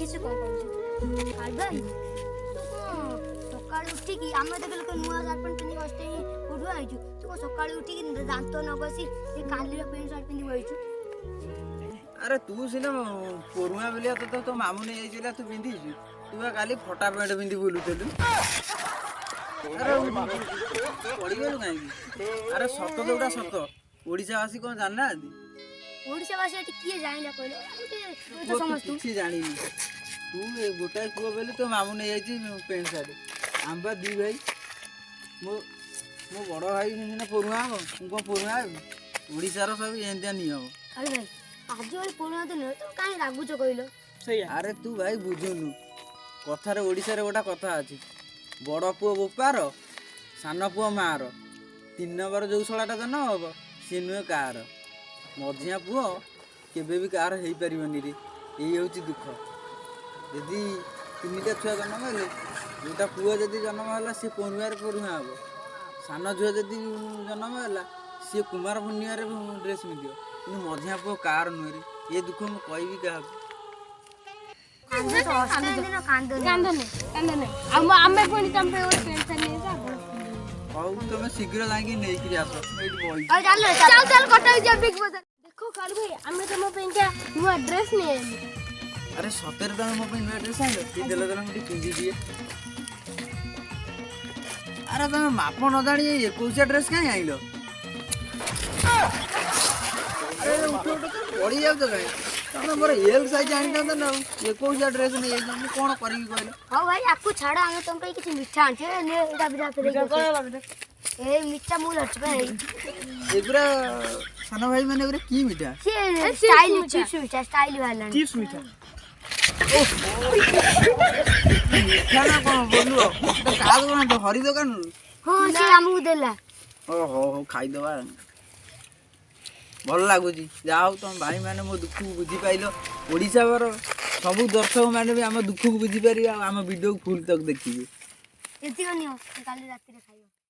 देखिस कौन कौन भाई तू सकाळ उठी की आमे देखल के नुआ शर्ट पैंट पिंदी बसते ही उठवा आइछु तू सकाळ उठी की दांत न बसी ए कालीर पैंट शर्ट पिंदी बइछु अरे तू सिना पुरुआ बेलिया तो मामू ने आइला तू पिंदी तू काली फटा पैंट पिंदी बुलुतेलु अरे पड़ी गलु काई अरे सत जोटा सत ओडिसा वासी कोन जानना आदि ओडिसा वासी एटी किए जानिला कहलो तो समझ तू किसी जानी तू गोटाए पुओ बेले तो मामू ने आइछि पैंट शर्ट आंबा दी भाई मो मो बड़ भाई सिना पुरुआ हो को पुरुआ ओडिसा रो सब एंदिया नियम अरे भाई आज वाली पुरुआ दिन तो काई रागुचो कहलो सही अरे तू भाई बुझुनु कथा रे ओडिसा रे गोटा कथा अछि बड़ पुओ बोपार सान पुओ मार 3 नंबर जो सलाटा जन हबो से नुहे कार मझिया पुओ केबे भी कार हेई परिबनी रे एई होची दुख यदि 3टा छुआ जन्म हेले जोटा पुओ यदि जन्म होला से पनुआर परुहा हबो सान झुआ यदि जन्म होला से कुमार पुनियार ड्रेस मिलियो कि मझिया पुओ कार नुहे रे ए दुख म कहबी का तुम शीघ्र जाएंगे नहीं कि आस देखो कालू भाई हमें तुम पेंटा नुआ ड्रेस नहीं अरे सतेर तुम मो नुआ ड्रेस आइल कि देले देले मुझे पिंदी दिए अरे तुम माप न जानी 21 ड्रेस काई आइलो अरे उठो पड़ी जाउ तो तमे मोर एल साइज जानि त न 21 ड्रेस नहीं मैं कोन करबी कहले हां भाई आपको छाड़ा हमें तुम पे किसी मिठा आंटे ने एटा बिना पे ए मिठा मूल हट भाई एगुरा सानो भाई माने एगुरा की मिठा स्टाइल चिप्स मिठा स्टाइल वाला चिप्स मिठा मिठा ना कोन बोलु तो काज कोन तो हरि दुकान हां से हमहु देला ओ हो खाई दवा भल लगुच जाओ तुम भाई मैंने मो दुख को बुझी पाइल ओडिशा बर सब दर्शक मैंने भी आम दुख को बुझी पारि आम वीडियो फुल तक देखिए एति कनियो काली राती रे खाइयो।